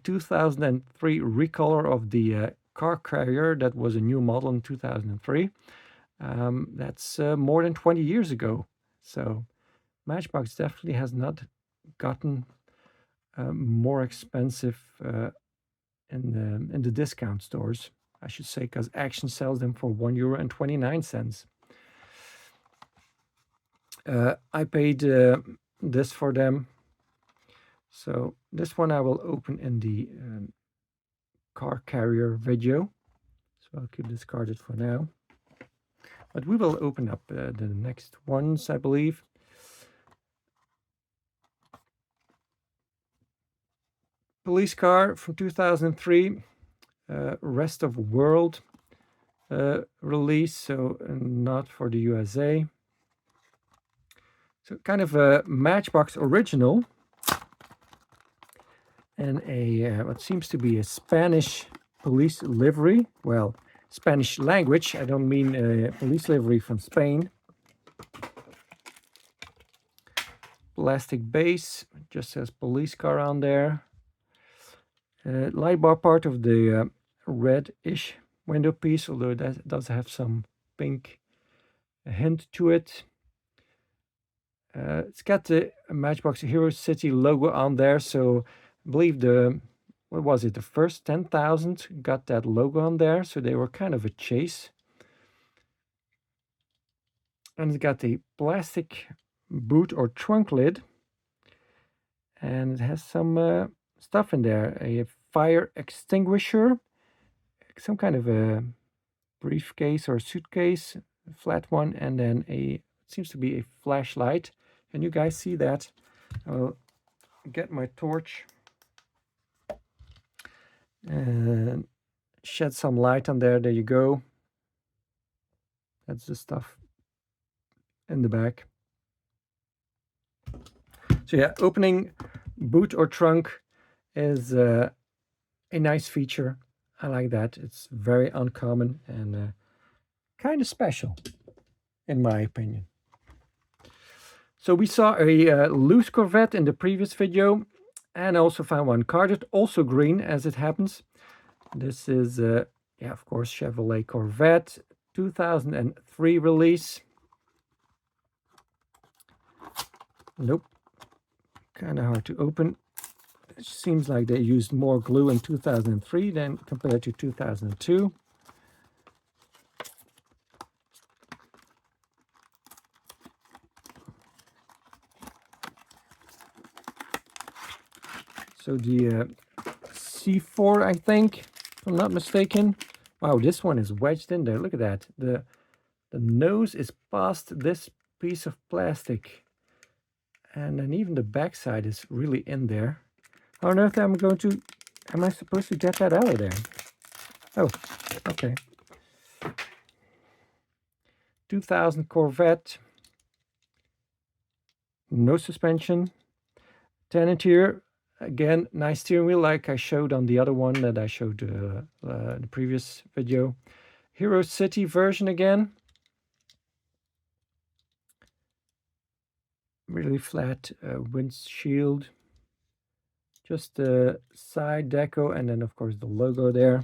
2003 recolor of the car carrier that was a new model in 2003, that's more than 20 years ago. So Matchbox definitely has not gotten more expensive in the discount stores, I should say, because Action sells them for €1.29. I paid this for them. So this one I will open in the car carrier video. So I'll keep this carded for now. But we will open up the next ones, I believe. Police car from 2003, rest of world release, so not for the USA. So kind of a Matchbox original, and a what seems to be a Spanish police livery. Well, Spanish language. I don't mean police livery from Spain. Plastic base, just says police car on there. Light bar part of the red-ish window piece, although that does have some pink hint to it. It's got the Matchbox Hero City logo on there, so I believe what was it, the first 10,000 got that logo on there, so they were kind of a chase. And it's got the plastic boot or trunk lid, and it has some stuff in there. A fire extinguisher, some kind of a briefcase or suitcase, a flat one, and then it seems to be a flashlight. Can you guys see that? I'll get my torch and shed some light on there. There you go. That's the stuff in the back. So yeah, opening boot or trunk is a nice feature. I like that. It's very uncommon and kind of special, in my opinion. So we saw a loose Corvette in the previous video, and I also found one carded, also green as it happens. This is, yeah, of course, Chevrolet Corvette, 2003 release. Nope, kind of hard to open. It seems like they used more glue in 2003 than compared to 2002. So the C4, I think, if I'm not mistaken. Wow, this one is wedged in there. Look at that. The nose is past this piece of plastic. And then even the backside is really in there. How on earth am I supposed to get that out of there? Oh, okay. 2000 Corvette. No suspension. 10 interior. Again, nice steering wheel like I showed on the other one that I showed in the previous video. Hero City version again. Really flat windshield. Just the side deco and then of course the logo there.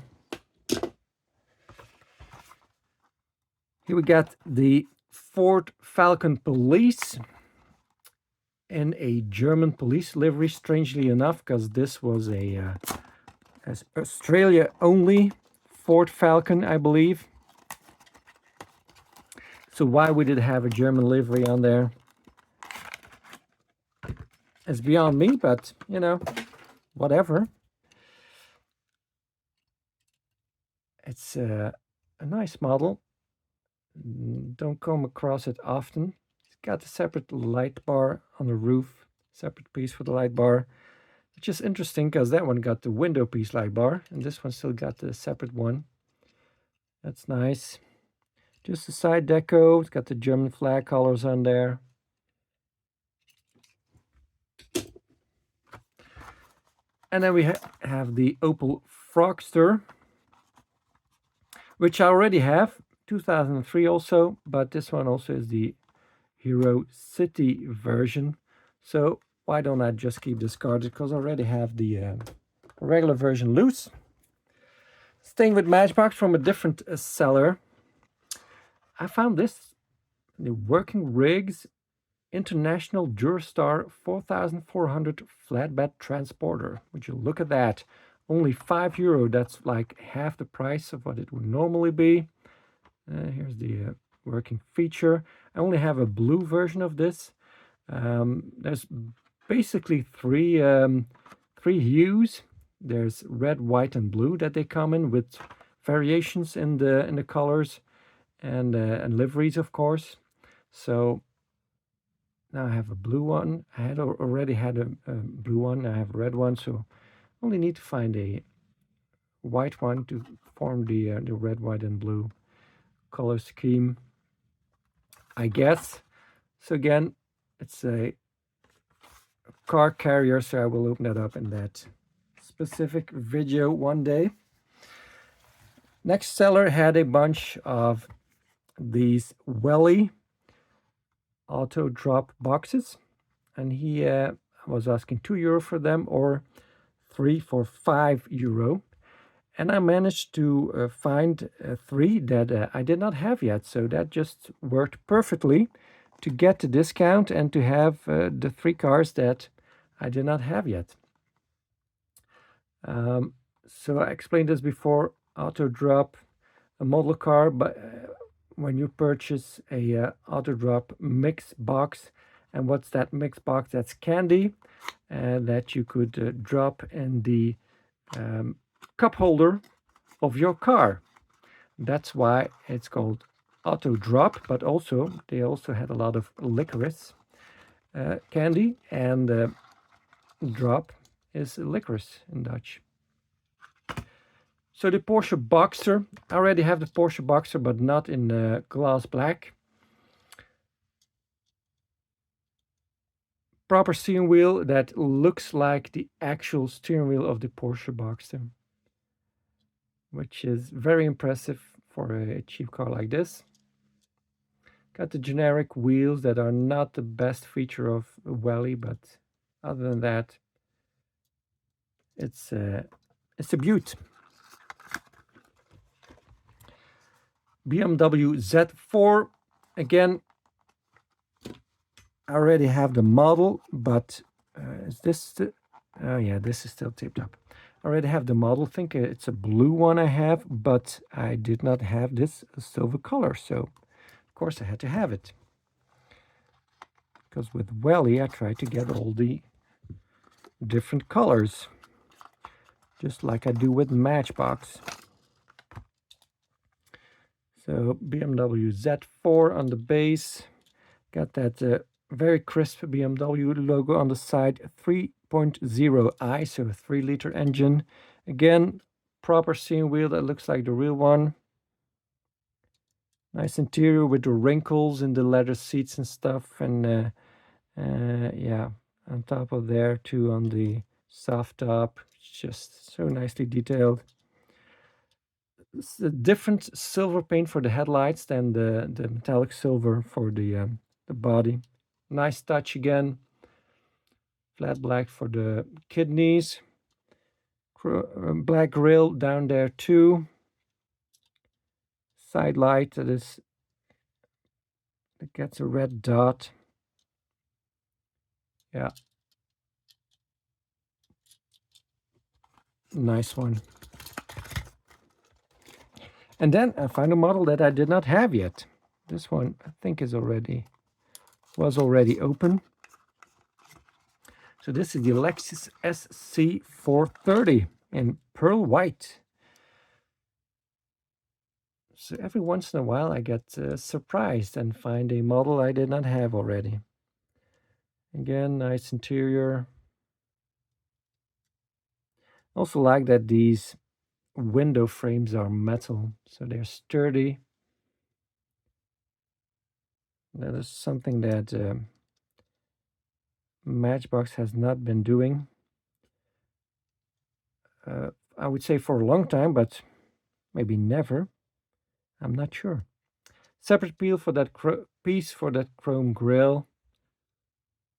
Here we got the Ford Falcon Police in a German police livery, strangely enough, because this was a Australia only Ford Falcon, I believe. So why would it have a German livery on there? It's beyond me, but you know, whatever. It's a nice model. Don't come across it often. It's got a separate light bar on the roof, separate piece for the light bar, which is interesting because that one got the window piece light bar and this one still got the separate one. That's nice. Just the side deco. It's got the German flag colors on there. And then we have the Opel Frogster, which I already have, 2003 also, but this one also is the Hero City version. So why don't I just keep this carded, because I already have the regular version loose. Staying with Matchbox from a different seller, I found this, the Working Rigs International Durastar 4400 flatbed transporter. Would you look at that? Only €5. That's like half the price of what it would normally be. Here's the working feature. I only have a blue version of this. There's basically three hues. There's red, white, and blue that they come in, with variations in the colors and liveries, of course. So now I have a blue one. I had already had a blue one. I have a red one, so only need to find a white one to form the red, white, and blue color scheme, I guess. So again, it's a car carrier, so I will open that up in that specific video one day. Next seller had a bunch of these Welly Autodrop boxes, and he was asking €2 for them, or 3 for €5. And I managed to find 3 that I did not have yet, so that just worked perfectly to get the discount and to have the 3 cars that I did not have yet. So I explained this before. Autodrop, a model car, but when you purchase a Autodrop mix box, And what's that mixed box? That's candy that you could drop in the cup holder of your car. That's why it's called Autodrop, but also they also had a lot of licorice candy, and drop is licorice in Dutch. So the Porsche Boxster, I already have the Porsche Boxster, but not in glass black. Proper steering wheel that looks like the actual steering wheel of the Porsche Boxster, which is very impressive for a cheap car like this. Got the generic wheels that are not the best feature of Welly, but other than that, it's a beaut. BMW Z4, again, I already have the model, but is this oh yeah, this is still taped up. I already have the model. I think it's a blue one I have, but I did not have this silver color, so of course I had to have it. Because with Welly, I tried to get all the different colors, just like I do with Matchbox. So BMW Z4 on the base, got that very crisp BMW logo on the side, 3.0i, so a 3-liter engine. Again, proper steering wheel that looks like the real one. Nice interior with the wrinkles in the leather seats and stuff, and yeah, on top of there too, on the soft top, just so nicely detailed. It's a different silver paint for the headlights than the metallic silver for the body. Nice touch again. Flat black for the kidneys. Black grille down there too. Side light that gets a red dot. Yeah. Nice one. And then I found a model that I did not have yet. This one I think was already open. So this is the Lexus SC430 in pearl white. So every once in a while I get surprised and find a model I did not have already. Again, nice interior. Also like that these window frames are metal, so they're sturdy. That is something that Matchbox has not been doing. I would say for a long time, but maybe never. I'm not sure. Separate piece for that chrome grille,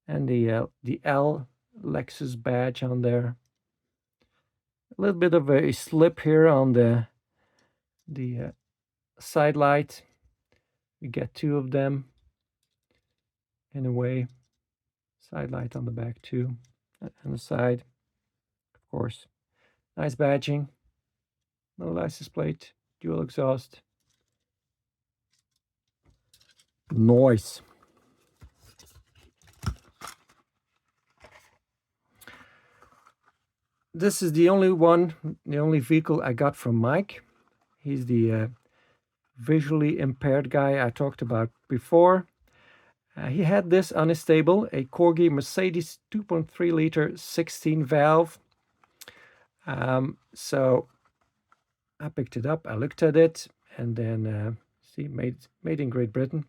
and the L Lexus badge on there. A little bit of a slip here on the side light. We get two of them in a way. Side light on the back too, and the side, of course. Nice badging. No license plate. Dual exhaust. Noise. This is the only vehicle I got from Mike. He's the visually impaired guy I talked about before. He had this on his table, a Corgi Mercedes 2.3 liter 16 valve. So I picked it up, I looked at it, and then see, made in Great Britain.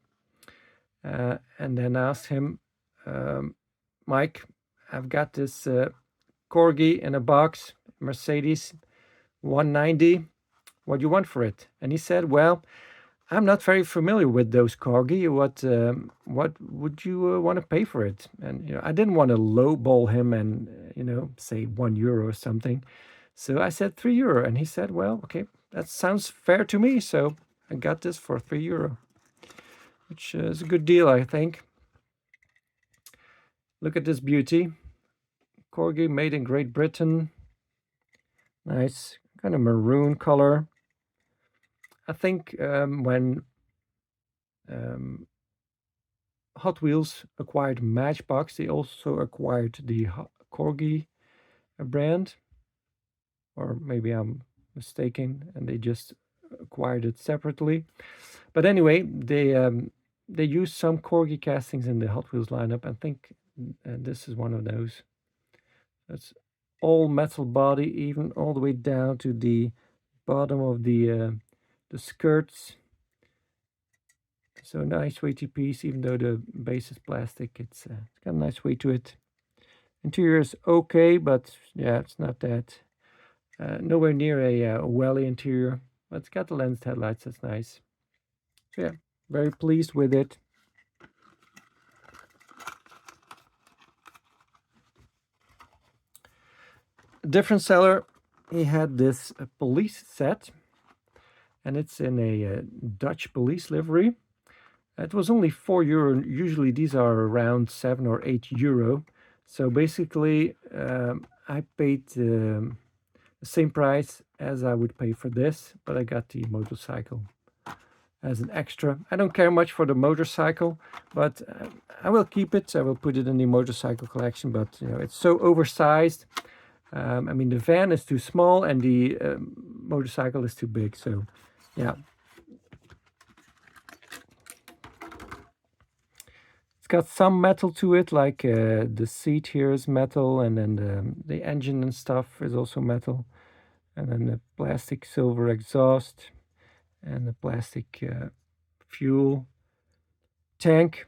And then asked him, Mike, I've got this Corgi in a box, Mercedes 190. What do you want for it? And he said, well, I'm not very familiar with those Corgi. What would you want to pay for it? And I didn't want to lowball him and say €1 or something. So I said €3, and he said, well, okay, that sounds fair to me. So I got this for €3, which is a good deal, I think. Look at this beauty. Corgi, made in Great Britain. Nice, kind of maroon color. I think when Hot Wheels acquired Matchbox. They also acquired the Corgi brand, or maybe I'm mistaken, and they just acquired it separately. But anyway, they use some Corgi castings in the Hot Wheels lineup. I think this is one of those. That's all metal body, even all the way down to the bottom of the skirts. So nice weighty piece, even though the base is plastic. It's got a nice weight to it. Interior is okay, but yeah, it's not that. Nowhere near a Welly interior, but it's got the lensed headlights. That's nice. So yeah, very pleased with it. A different seller, he had this police set, and it's in a Dutch police livery. It was only €4. Usually these are around €7 or €8. So basically, I paid the same price as I would pay for this, but I got the motorcycle as an extra. I don't care much for the motorcycle, but I will keep it. I will put it in the motorcycle collection, but you know, it's so oversized. I mean, the van is too small and the motorcycle is too big. So yeah. It's got some metal to it, like the seat here is metal, and then the engine and stuff is also metal. And then the plastic silver exhaust and the plastic fuel tank.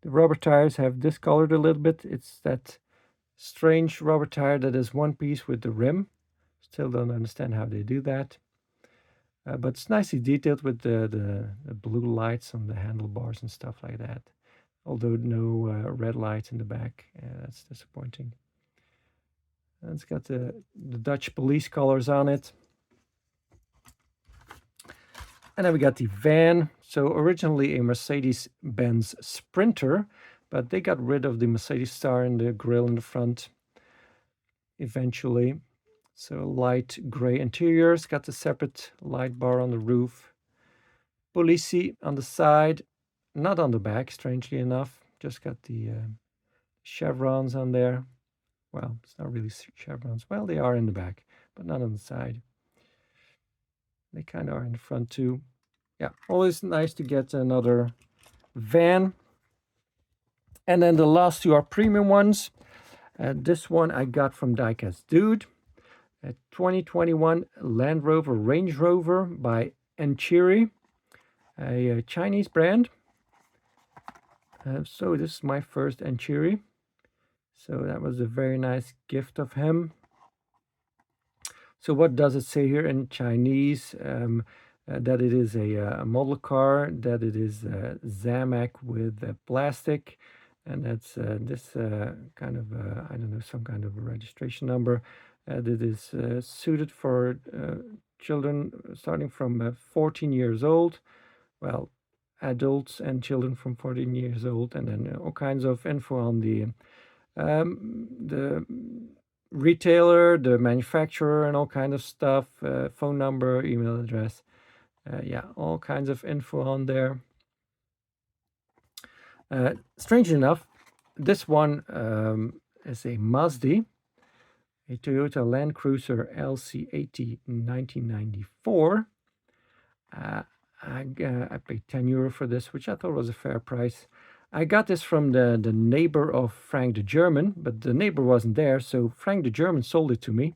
The rubber tires have discolored a little bit. It's that strange rubber tire that is one piece with the rim. Still don't understand how they do that. But it's nicely detailed with the blue lights on the handlebars and stuff like that. Although no red lights in the back. That's disappointing. And it's got the Dutch police colors on it. And then we got the van. So originally a Mercedes-Benz Sprinter, but they got rid of the Mercedes star and the grille in the front eventually. So light gray interior. It's got the separate light bar on the roof. Police on the side, not on the back, strangely enough. Just got the chevrons on there. Well, it's not really chevrons. Well, they are in the back, but not on the side. They kind of are in the front too. Yeah, always nice to get another van. And then the last two are premium ones. This one I got from Diecast Dude. A 2021 Land Rover Range Rover by Enchiri, a Chinese brand. So this is my first Enchiri. So that was a very nice gift of him. So what does it say here in Chinese? That it is a model car, that it is Zamac with plastic, and that's this kind of, I don't know, some kind of a registration number that is suited for children starting from 14 years old. Well, adults and children from 14 years old, and then all kinds of info on the retailer, the manufacturer, and all kind of stuff, phone number, email address. Yeah, all kinds of info on there. Strange enough, this one is a Mazda, a Toyota Land Cruiser LC80 1994. I paid €10 for this, which I thought was a fair price. I got this from the neighbor of Frank the German, but the neighbor wasn't there, so Frank the German sold it to me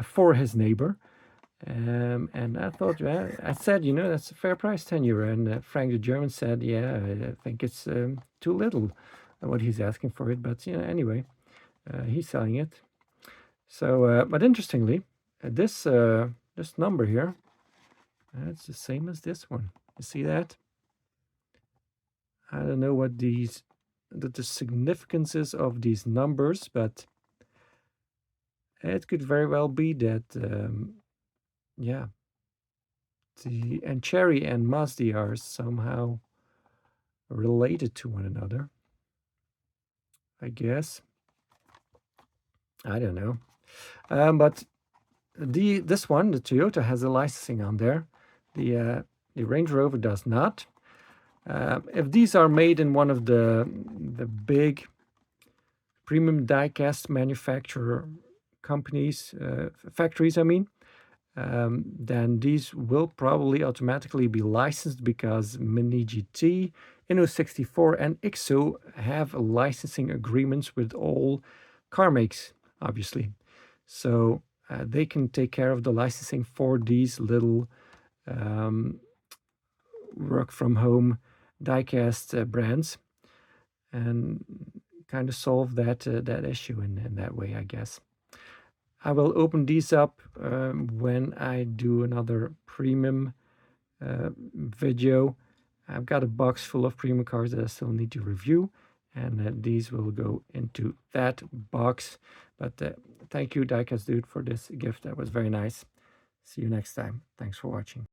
for his neighbor. And I thought, well, I said, you know, that's a fair price, €10. And Frank the German said, yeah, I think it's too little what he's asking for it. But, you know, anyway, he's selling it. So, but interestingly, this number here, it's the same as this one. You see that? I don't know what the significance is of these numbers, but it could very well be that, yeah, the Enchiri and Mazda are somehow related to one another, I guess. I don't know. But this one, the Toyota, has a licensing on there. The Range Rover does not. If these are made in one of the big premium diecast manufacturer companies, factories, I mean, then these will probably automatically be licensed because Mini GT, Inno 64 and XO have licensing agreements with all car makes, obviously. So they can take care of the licensing for these little work from home diecast brands and kind of solve that issue in that way, I guess. I will open these up when I do another premium video. I've got a box full of premium cars that I still need to review, and these will go into that box. But thank you, Diecast Dude, for this gift. That was very nice. See you next time. Thanks for watching.